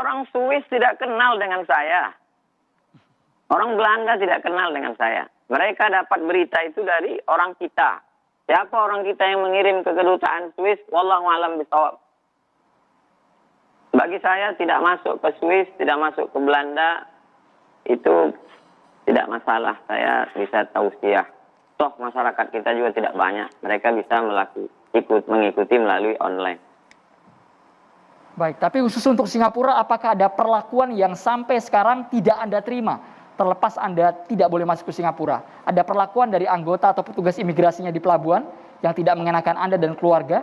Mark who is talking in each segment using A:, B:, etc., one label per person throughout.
A: Orang Swiss tidak kenal dengan saya. Orang Belanda tidak kenal dengan saya. Mereka dapat berita itu dari orang kita. Siapa orang kita yang mengirim ke kedutaan Swiss? Wallahu a'lam bishawab. Bagi saya tidak masuk ke Swiss, tidak masuk ke Belanda, itu tidak masalah. Saya bisa tausiah. Toh masyarakat kita juga tidak banyak. Mereka bisa mengikuti melalui online.
B: Baik, tapi khusus untuk Singapura, apakah ada perlakuan yang sampai sekarang tidak Anda terima? Terlepas Anda tidak boleh masuk ke Singapura. Ada perlakuan dari anggota atau petugas imigrasinya di pelabuhan yang tidak mengenakan Anda dan keluarga?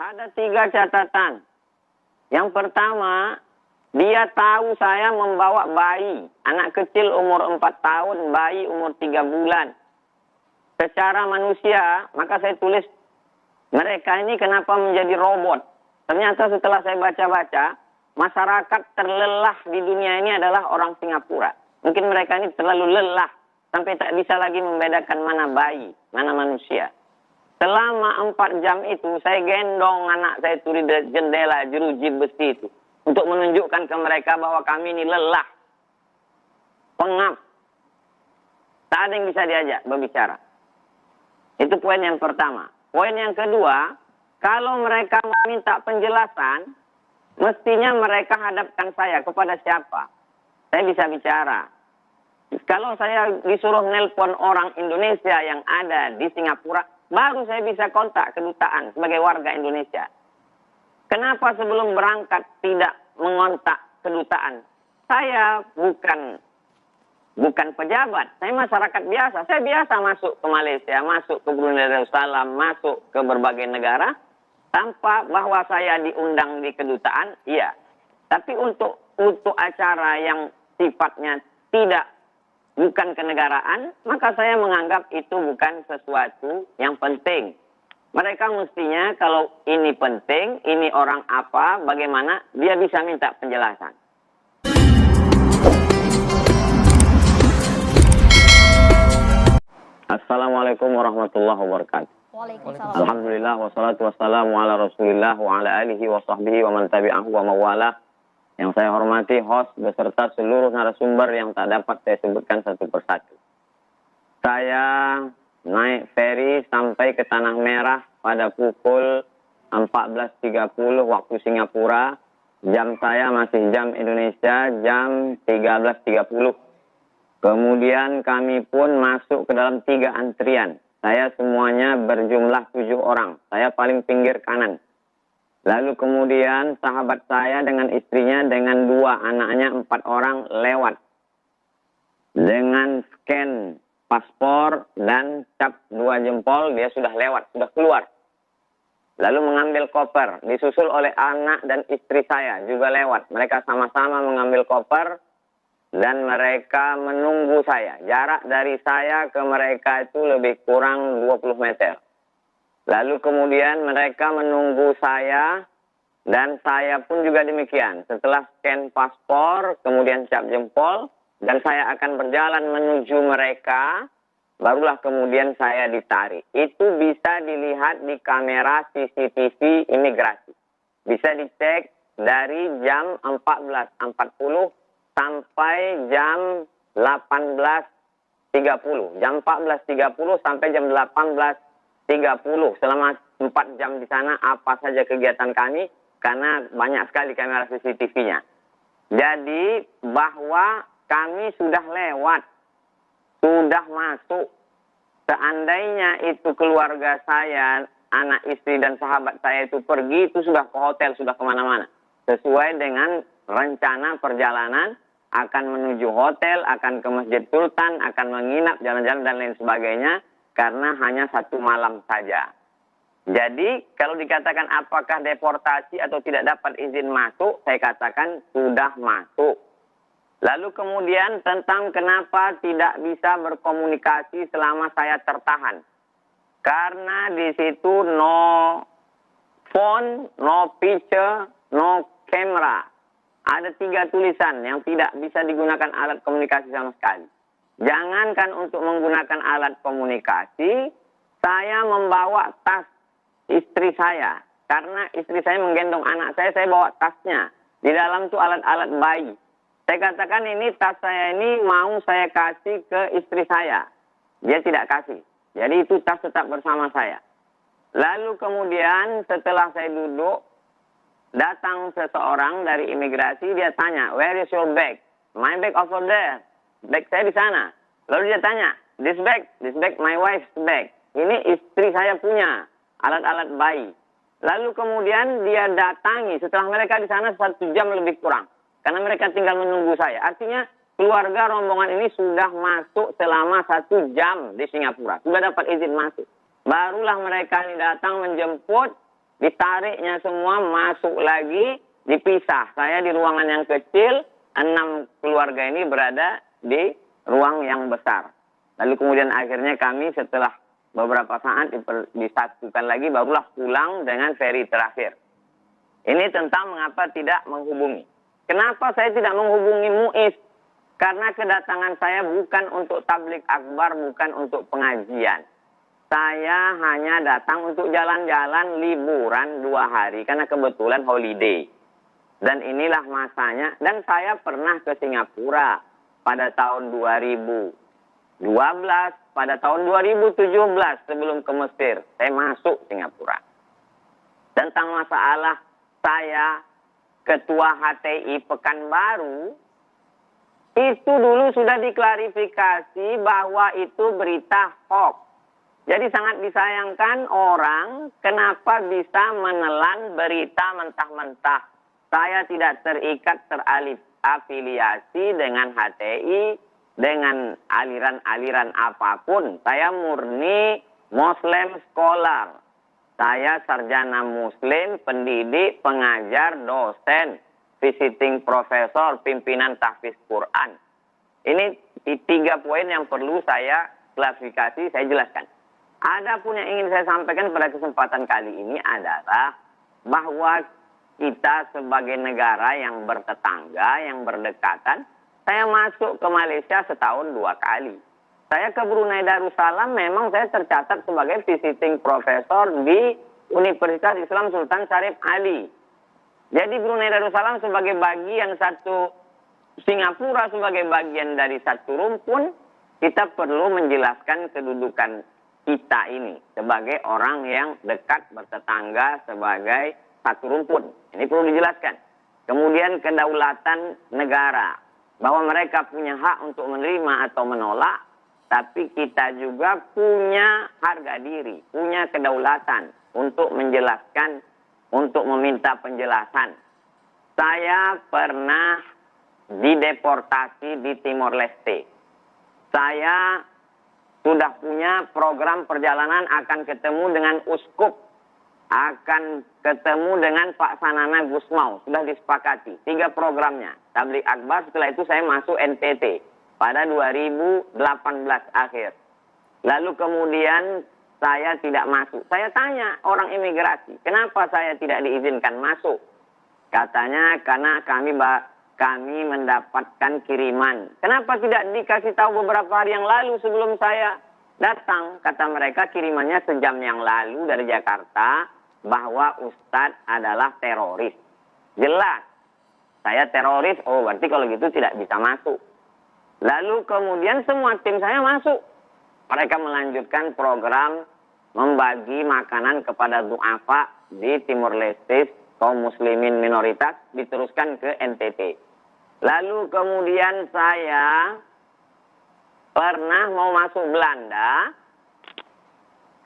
A: Ada 3 catatan. Yang pertama, dia tahu saya membawa bayi. Anak kecil umur 4 tahun, bayi umur 3 bulan. Secara manusia, maka saya tulis, mereka ini kenapa menjadi robot? Ternyata setelah saya baca-baca, masyarakat terlelah di dunia ini adalah orang Singapura. Mungkin mereka ini terlalu lelah, sampai tak bisa lagi membedakan mana bayi, mana manusia. Selama 4 jam itu, saya gendong anak saya itu di jendela jeruji besi itu. Untuk menunjukkan ke mereka bahwa kami ini lelah, pengap. Tak ada yang bisa diajak berbicara. Itu poin yang pertama. Poin yang kedua, kalau mereka meminta penjelasan, mestinya mereka hadapkan saya kepada siapa. Saya bisa bicara. Kalau saya disuruh nelpon orang Indonesia yang ada di Singapura, baru saya bisa kontak kedutaan sebagai warga Indonesia. Kenapa sebelum berangkat tidak mengontak kedutaan? Saya bukan pejabat, saya masyarakat biasa. Saya biasa masuk ke Malaysia, masuk ke Brunei Darussalam, masuk ke berbagai negara, tanpa bahwa saya diundang di kedutaan, iya. Tapi untuk acara yang sifatnya bukan kenegaraan, maka saya menganggap itu bukan sesuatu yang penting. Mereka mestinya kalau ini penting, ini orang apa, bagaimana, dia bisa minta penjelasan. Assalamualaikum warahmatullahi wabarakatuh.
C: Waalaikumsalam.
A: Alhamdulillah wassalatu wassalamu ala Rasulillah wa ala alihi wa sahbihi wa man tabi'ahu wa mawalah. Yang saya hormati host beserta seluruh narasumber yang tak dapat saya sebutkan satu persatu. Saya naik feri sampai ke Tanah Merah pada pukul 14.30 waktu Singapura. Jam saya masih jam Indonesia, jam 13.30. Kemudian kami pun masuk ke dalam 3 antrian. Saya semuanya berjumlah 7 orang. Saya paling pinggir kanan. Lalu kemudian sahabat saya dengan istrinya dengan 2 anaknya 4 orang lewat. Dengan scan paspor dan cap 2 jempol dia sudah lewat, sudah keluar. Lalu mengambil koper, disusul oleh anak dan istri saya juga lewat. Mereka sama-sama mengambil koper dan mereka menunggu saya. Jarak dari saya ke mereka itu lebih kurang 20 meter. Lalu kemudian mereka menunggu saya dan saya pun juga demikian. Setelah scan paspor, kemudian cap jempol, dan saya akan berjalan menuju mereka, barulah kemudian saya ditarik. Itu bisa dilihat di kamera CCTV imigrasi. Bisa dicek dari jam 14.40 sampai jam 18.30. Jam 14.30 sampai jam 18.30. Selama 4 jam di sana apa saja kegiatan kami, karena banyak sekali kamera CCTV-nya. Jadi bahwa kami sudah lewat, sudah masuk. Seandainya itu keluarga saya, anak istri dan sahabat saya itu pergi, itu sudah ke hotel, sudah kemana-mana. Sesuai dengan rencana perjalanan, akan menuju hotel, akan ke Masjid Sultan, akan menginap, jalan-jalan dan lain sebagainya. Karena hanya 1 malam saja. Jadi, kalau dikatakan apakah deportasi atau tidak dapat izin masuk, saya katakan sudah masuk. Lalu kemudian tentang kenapa tidak bisa berkomunikasi selama saya tertahan. Karena di situ no phone, no picture, no camera. Ada 3 tulisan yang tidak bisa digunakan alat komunikasi sama sekali. Jangankan untuk menggunakan alat komunikasi, saya membawa tas istri saya. Karena istri saya menggendong anak saya bawa tasnya. Di dalam tuh alat-alat bayi. Saya katakan ini tas saya ini mau saya kasih ke istri saya. Dia tidak kasih. Jadi itu tas tetap bersama saya. Lalu kemudian setelah saya duduk, datang seseorang dari imigrasi, dia tanya, where is your bag? My bag over there. Bag saya di sana. Lalu dia tanya, this bag, my wife's bag. Ini istri saya punya, alat-alat bayi. Lalu kemudian dia datangi, setelah mereka di sana 1 jam lebih kurang. Karena mereka tinggal menunggu saya. Artinya keluarga rombongan ini sudah masuk selama 1 jam di Singapura. Sudah dapat izin masuk. Barulah mereka ini datang menjemput, ditariknya semua, masuk lagi, dipisah. Saya di ruangan yang kecil, 6 keluarga ini berada di ruang yang besar. Lalu kemudian akhirnya kami setelah beberapa saat disatukan lagi, barulah pulang dengan feri terakhir. Ini tentang mengapa tidak menghubungi. Kenapa saya tidak menghubungi MUIS? Karena kedatangan saya bukan untuk tablik akbar, bukan untuk pengajian. Saya hanya datang untuk jalan-jalan liburan 2 hari, karena kebetulan holiday. Dan inilah masanya, dan saya pernah ke Singapura pada tahun 2012, pada tahun 2017 sebelum ke Mesir, saya masuk Singapura. Tentang masalah saya Ketua HTI Pekanbaru, itu dulu sudah diklarifikasi bahwa itu berita hoax. Jadi sangat disayangkan orang kenapa bisa menelan berita mentah-mentah. Saya tidak terikat terafiliasi dengan HTI, dengan aliran-aliran apapun. Saya murni Muslim scholar. Saya sarjana Muslim, pendidik, pengajar, dosen, visiting profesor, pimpinan tahfiz Quran. Ini 3 poin yang perlu saya klarifikasi, saya jelaskan. Adapun yang ingin saya sampaikan pada kesempatan kali ini adalah bahwa kita sebagai negara yang bertetangga, yang berdekatan, saya masuk ke Malaysia setahun 2 kali. Saya ke Brunei Darussalam memang saya tercatat sebagai visiting profesor di Universitas Islam Sultan Syarif Ali. Jadi Brunei Darussalam sebagai bagian satu, Singapura sebagai bagian dari satu rumpun, kita perlu menjelaskan kedudukan kita ini sebagai orang yang dekat bertetangga sebagai satu rumpun. Ini perlu dijelaskan. Kemudian kedaulatan negara, bahwa mereka punya hak untuk menerima atau menolak, tapi kita juga punya harga diri, punya kedaulatan untuk menjelaskan, untuk meminta penjelasan. Saya pernah dideportasi di Timor Leste. Saya sudah punya program perjalanan, akan ketemu dengan uskup, akan ketemu dengan Pak Sanana Gusmau. Sudah disepakati 3 programnya. Tablik akbar, setelah itu saya masuk NTT pada 2018 akhir. Lalu kemudian saya tidak masuk. Saya tanya orang imigrasi, kenapa saya tidak diizinkan masuk? Katanya karena kami mendapatkan kiriman. Kenapa tidak dikasih tahu beberapa hari yang lalu sebelum saya datang? Kata mereka kirimannya sejam yang lalu dari Jakarta bahwa Ustadz adalah teroris. Jelas, saya teroris, oh berarti kalau gitu tidak bisa masuk. Lalu kemudian semua tim saya masuk. Mereka melanjutkan program membagi makanan kepada du'afa di Timor Leste, kaum muslimin minoritas, diteruskan ke NTT. Lalu kemudian saya pernah mau masuk Belanda.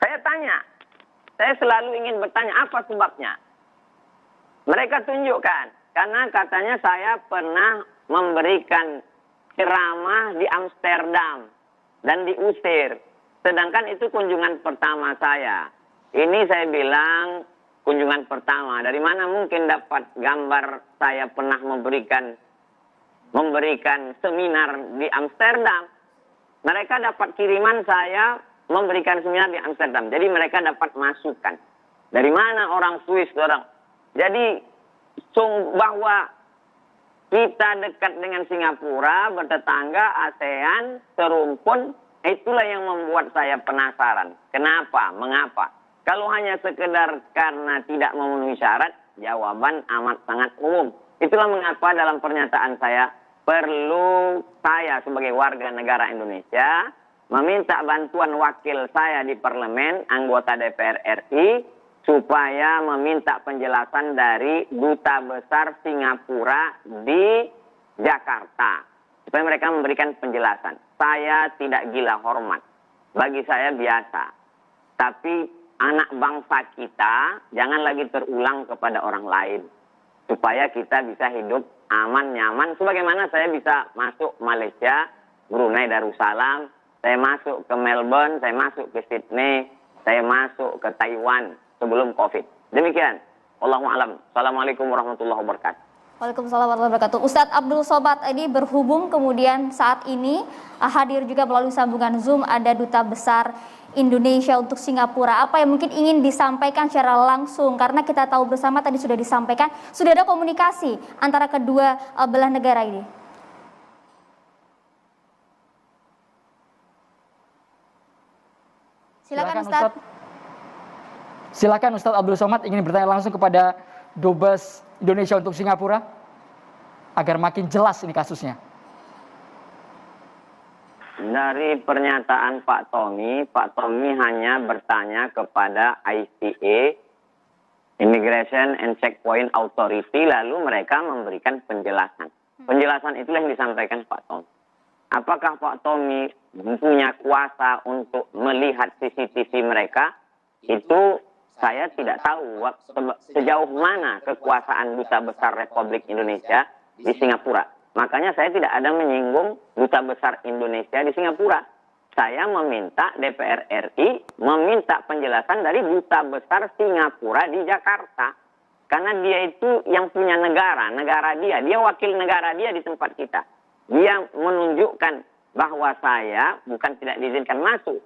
A: Saya tanya, saya selalu ingin bertanya apa sebabnya. Mereka tunjukkan, karena katanya saya pernah memberikan ceramah di Amsterdam dan diusir. Sedangkan itu kunjungan pertama saya. Ini saya bilang kunjungan pertama. Dari mana mungkin dapat gambar saya pernah memberikan seminar di Amsterdam. Mereka dapat kiriman saya memberikan seminar di Amsterdam. Jadi mereka dapat masukan. Dari mana orang Swiss, orang. Jadi bahwa kita dekat dengan Singapura, bertetangga, ASEAN, serumpun, itulah yang membuat saya penasaran. Kenapa? Mengapa? Kalau hanya sekedar karena tidak memenuhi syarat, jawaban amat sangat umum. Itulah mengapa dalam pernyataan saya, perlu saya sebagai warga negara Indonesia meminta bantuan wakil saya di parlemen, anggota DPR RI, supaya meminta penjelasan dari Duta Besar Singapura di Jakarta. Supaya mereka memberikan penjelasan. Saya tidak gila hormat. Bagi saya biasa. Tapi anak bangsa kita jangan lagi terulang kepada orang lain. Supaya kita bisa hidup aman, nyaman. Sebagaimana saya bisa masuk Malaysia, Brunei Darussalam, saya masuk ke Melbourne, saya masuk ke Sydney, saya masuk ke Taiwan sebelum COVID. Demikian. Wallahu a'lam. Assalamualaikum warahmatullahi wabarakatuh.
C: Waalaikumsalam warahmatullahi wabarakatuh. Ustadz Abdul Somad ini berhubung kemudian saat ini hadir juga melalui sambungan Zoom ada Duta Besar Indonesia untuk Singapura. Apa yang mungkin ingin disampaikan secara langsung? Karena kita tahu bersama tadi sudah disampaikan, sudah ada komunikasi antara kedua belah negara ini. Silakan Ustadz.
B: Silakan Ustadz Abdul Somad ingin bertanya langsung kepada Dubes Indonesia untuk Singapura agar makin jelas ini kasusnya.
A: Dari pernyataan Pak Tommy hanya bertanya kepada ICA, Immigration and Checkpoint Authority, lalu mereka memberikan penjelasan. Penjelasan itulah yang disampaikan Pak Tommy. Apakah Pak Tommy punya kuasa untuk melihat CCTV mereka? Itu saya tidak tahu sejauh mana kekuasaan Duta Besar Republik Indonesia di Singapura. Makanya saya tidak ada menyinggung Duta Besar Indonesia di Singapura. Saya meminta DPR RI meminta penjelasan dari Duta Besar Singapura di Jakarta. Karena dia itu yang punya negara dia wakil negara dia di tempat kita. Dia menunjukkan bahwa saya bukan tidak diizinkan masuk.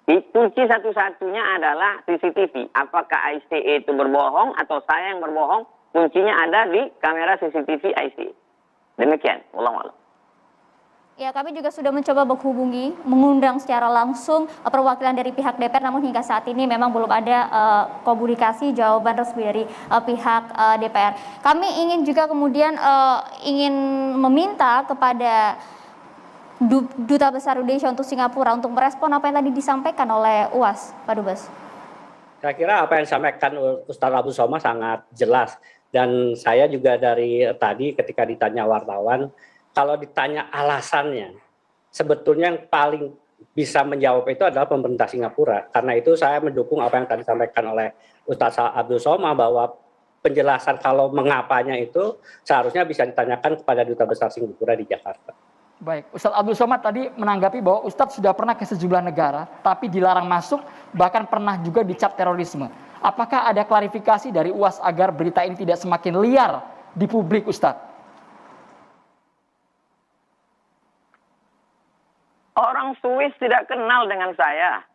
A: Kunci satu-satunya adalah CCTV. Apakah ICA itu berbohong atau saya yang berbohong? Kuncinya ada di kamera CCTV ICA. Demikian, wallahu a'lam.
C: Ya, kami juga sudah mencoba menghubungi, mengundang secara langsung perwakilan dari pihak DPR, namun hingga saat ini memang belum ada komunikasi jawaban resmi dari pihak DPR. Kami ingin juga kemudian ingin meminta kepada Duta Besar Indonesia untuk Singapura untuk merespon apa yang tadi disampaikan oleh UAS, Pak Dubes.
D: Saya kira apa yang disampaikan Ustadz Abdul Somad sangat jelas. Dan saya juga dari tadi ketika ditanya wartawan, kalau ditanya alasannya, sebetulnya yang paling bisa menjawab itu adalah pemerintah Singapura. Karena itu saya mendukung apa yang tadi disampaikan oleh Ustadz Abdul Somad bahwa penjelasan kalau mengapanya itu seharusnya bisa ditanyakan kepada Duta Besar Singapura di Jakarta.
B: Baik, Ustadz Abdul Somad tadi menanggapi bahwa Ustadz sudah pernah ke sejumlah negara, tapi dilarang masuk, bahkan pernah juga dicap terorisme. Apakah ada klarifikasi dari UAS agar berita ini tidak semakin liar di publik, Ustadz?
A: Orang Swiss tidak kenal dengan saya.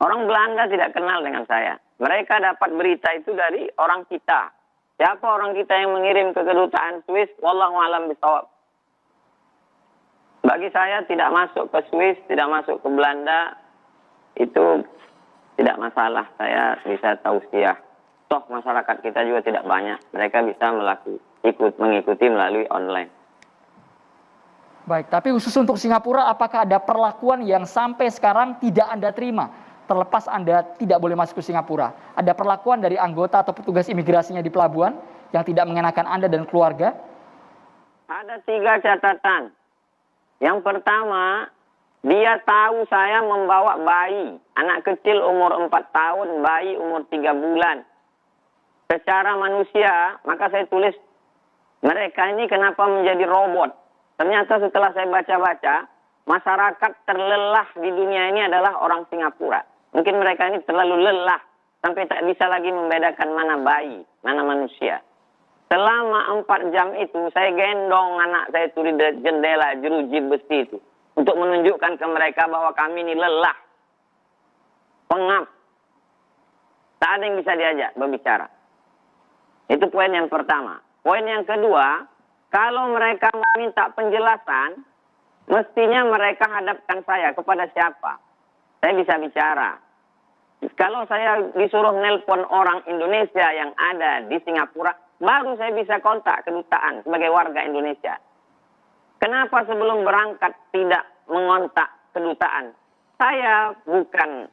A: Orang Belanda tidak kenal dengan saya. Mereka dapat berita itu dari orang kita. Siapa orang kita yang mengirim ke kedutaan Swiss? Wallahu a'lam bishawab. Bagi saya tidak masuk ke Swiss, tidak masuk ke Belanda, itu tidak masalah. Saya bisa tausiah. Toh masyarakat kita juga tidak banyak. Mereka bisa mengikuti melalui online.
B: Baik, tapi khusus untuk Singapura, apakah ada perlakuan yang sampai sekarang tidak Anda terima? Terlepas Anda tidak boleh masuk ke Singapura. Ada perlakuan dari anggota atau petugas imigrasinya di pelabuhan yang tidak mengenakan Anda dan keluarga?
A: Ada 3 catatan. Yang pertama, dia tahu saya membawa bayi. Anak kecil umur 4 tahun, bayi umur 3 bulan. Secara manusia, maka saya tulis, mereka ini kenapa menjadi robot? Ternyata setelah saya baca-baca, masyarakat terlelah di dunia ini adalah orang Singapura. Mungkin mereka ini terlalu lelah, sampai tak bisa lagi membedakan mana bayi, mana manusia. Selama 4 jam itu, saya gendong anak saya itu di jendela jeruji besi itu. Untuk menunjukkan ke mereka bahwa kami ini lelah. Pengap. Tak ada yang bisa diajak berbicara. Itu poin yang pertama. Poin yang kedua, kalau mereka meminta penjelasan, mestinya mereka hadapkan saya kepada siapa. Saya bisa bicara. Kalau saya disuruh nelpon orang Indonesia yang ada di Singapura, baru saya bisa kontak kedutaan sebagai warga Indonesia. Kenapa sebelum berangkat tidak mengontak kedutaan? Saya bukan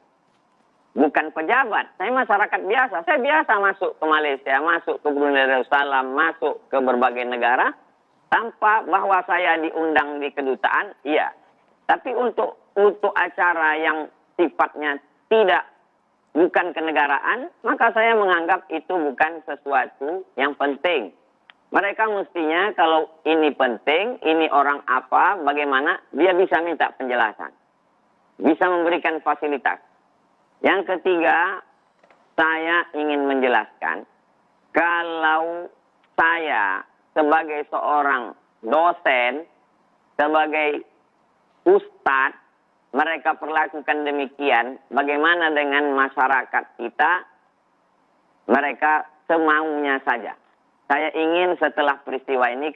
A: pejabat, saya masyarakat biasa. Saya biasa masuk ke Malaysia, masuk ke Brunei Darussalam, masuk ke berbagai negara tanpa bahwa saya diundang di kedutaan, iya. Tapi untuk acara yang sifatnya bukan kenegaraan, maka saya menganggap itu bukan sesuatu yang penting. Mereka mestinya kalau ini penting, ini orang apa, bagaimana, dia bisa minta penjelasan. Bisa memberikan fasilitas. Yang ketiga, saya ingin menjelaskan, kalau saya sebagai seorang dosen, sebagai ustadz, mereka perlakukan demikian, bagaimana dengan masyarakat kita? Mereka semaunya saja. Saya ingin setelah peristiwa ini,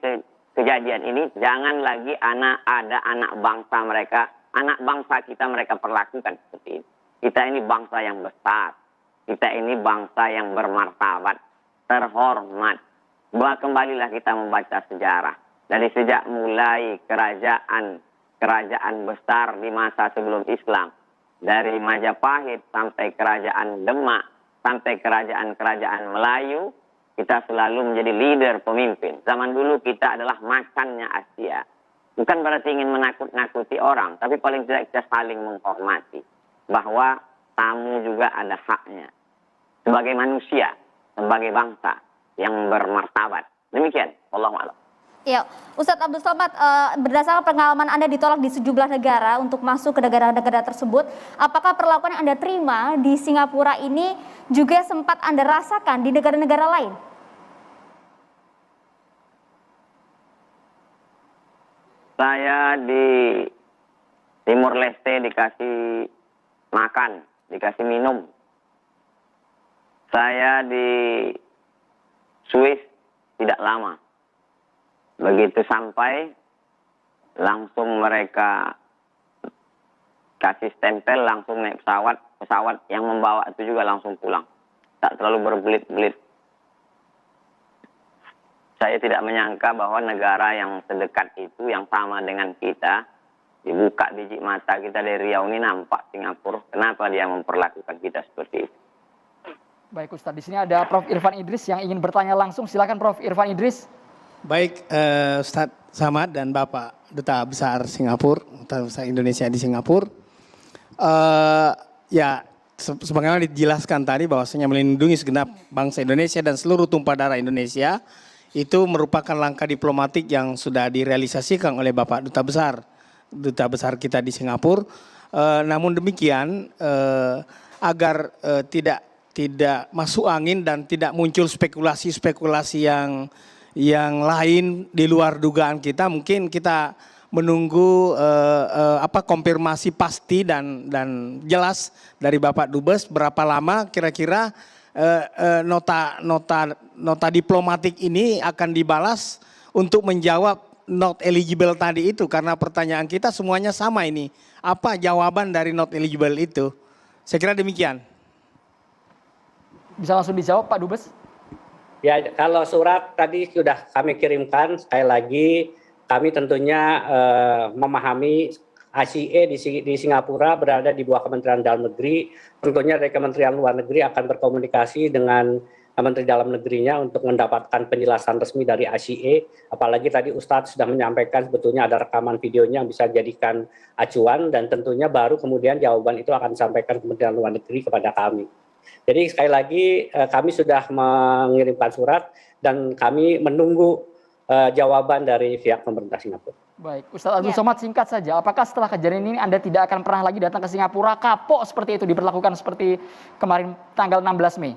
A: kejadian ini, jangan lagi ada anak bangsa mereka, anak bangsa kita mereka perlakukan seperti ini. Kita ini bangsa yang besar. Kita ini bangsa yang bermartabat, terhormat. Kembalilah kita membaca sejarah. Dari sejak mulai kerajaan besar di masa sebelum Islam. Dari Majapahit sampai kerajaan Demak, sampai kerajaan-kerajaan Melayu, kita selalu menjadi leader pemimpin. Zaman dulu kita adalah macannya Asia. Bukan berarti ingin menakut-nakuti orang, tapi paling tidak kita saling menghormati. Bahwa tamu juga ada haknya. Sebagai manusia, sebagai bangsa yang bermartabat. Demikian, Wallahu a'lam.
C: Ya, Ustadz Abdul Somad, berdasarkan pengalaman Anda ditolak di sejumlah negara untuk masuk ke negara-negara tersebut, apakah perlakuan yang Anda terima di Singapura ini juga sempat Anda rasakan di negara-negara lain?
A: Saya di Timur Leste dikasih makan, dikasih minum. Saya di Swiss tidak lama. Begitu sampai, langsung mereka kasih stempel, langsung naik pesawat yang membawa itu juga langsung pulang. Tak terlalu berbelit-belit. Saya tidak menyangka bahwa negara yang sedekat itu, yang sama dengan kita, dibuka biji mata kita dari Riau ini nampak Singapura. Kenapa dia memperlakukan kita seperti itu?
B: Baik Ustadz, di sini ada Prof. Irfan Idris yang ingin bertanya langsung. Silakan Prof. Irfan Idris.
E: Baik, Ustadz Samad dan Bapak Duta Besar Singapura, Duta Besar Indonesia di Singapura. Ya, sebagaimana dijelaskan tadi bahwasanya melindungi segenap bangsa Indonesia dan seluruh tumpah darah Indonesia, itu merupakan langkah diplomatik yang sudah direalisasikan oleh Bapak Duta Besar kita di Singapura. Namun demikian, agar tidak masuk angin dan tidak muncul spekulasi-spekulasi yang lain di luar dugaan kita, mungkin kita menunggu konfirmasi pasti dan jelas dari Bapak Dubes berapa lama kira-kira nota diplomatik ini akan dibalas untuk menjawab not eligible tadi itu, karena pertanyaan kita semuanya sama ini. Apa jawaban dari not eligible itu? Saya kira demikian.
B: Bisa langsung dijawab Pak Dubes?
D: Ya, kalau surat tadi sudah kami kirimkan, sekali lagi kami tentunya memahami ASEAN di Singapura berada di bawah Kementerian Dalam Negeri. Tentunya dari Kementerian Luar Negeri akan berkomunikasi dengan Menteri Dalam Negerinya untuk mendapatkan penjelasan resmi dari ASEAN. Apalagi tadi Ustadz sudah menyampaikan sebetulnya ada rekaman videonya yang bisa dijadikan acuan, dan tentunya baru kemudian jawaban itu akan disampaikan Kementerian Luar Negeri kepada kami. Jadi sekali lagi kami sudah mengirimkan surat dan kami menunggu jawaban dari pihak pemerintah Singapura.
B: Baik, Ustadz Abdul Somad, singkat saja, apakah setelah kejadian ini Anda tidak akan pernah lagi datang ke Singapura, kapok seperti itu, diperlakukan seperti kemarin tanggal 16 Mei?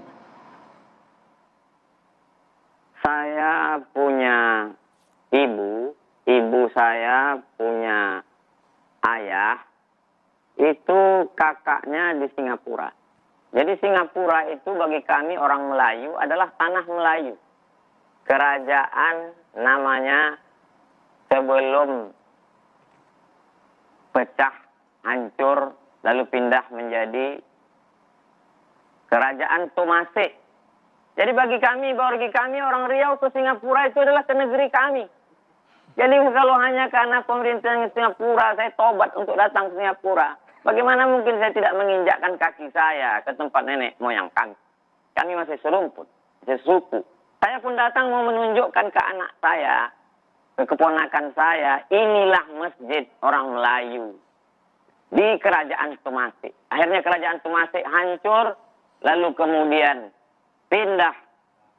A: Saya punya ibu saya punya ayah, itu kakaknya di Singapura. Jadi Singapura itu bagi kami orang Melayu adalah tanah Melayu. Kerajaan namanya sebelum pecah, hancur, lalu pindah menjadi Kerajaan Tomasek Jadi bagi kami orang Riau ke Singapura itu adalah ke negeri kami. Jadi kalau hanya karena pemerintah Singapura saya tobat untuk datang ke Singapura, bagaimana mungkin saya tidak menginjakkan kaki saya ke tempat nenek moyang kami? Kami masih serumput, masih suku. Saya pun datang mau menunjukkan ke anak saya, ke keponakan saya, inilah masjid orang Melayu di Kerajaan Tumasik. Akhirnya Kerajaan Tumasik hancur, lalu kemudian pindah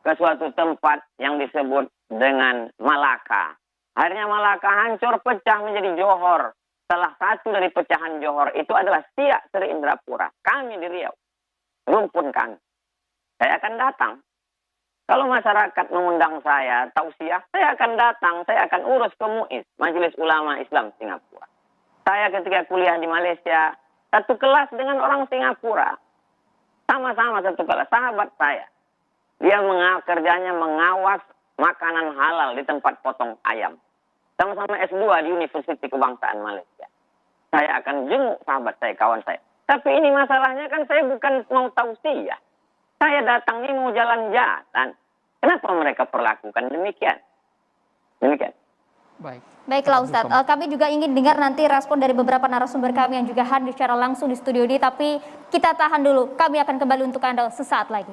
A: ke suatu tempat yang disebut dengan Malaka. Akhirnya Malaka hancur, pecah menjadi Johor. Salah satu dari pecahan Johor itu adalah Siak Seri Indrapura. Kami di Riau, rumpun kami. Saya akan datang. Kalau masyarakat mengundang saya, tausiah, saya akan datang. Saya akan urus ke MUIS, Majelis Ulama Islam Singapura. Saya ketika kuliah di Malaysia, satu kelas dengan orang Singapura. Sama-sama satu kelas, sahabat saya. Dia kerjanya mengawas makanan halal di tempat potong ayam. Sama-sama S2 di Universiti Kebangsaan Malaysia. Saya akan jenguk sahabat saya, kawan saya. Tapi ini masalahnya kan saya bukan mau tausiah. Saya datang ini mau jalan-jalan. Kenapa mereka perlakukan demikian? Demikian.
B: Baik.
C: Baiklah Ustadz, kami juga ingin dengar nanti respon dari beberapa narasumber kami yang juga hadir secara langsung di studio ini. Tapi kita tahan dulu, kami akan kembali untuk Anda sesaat lagi.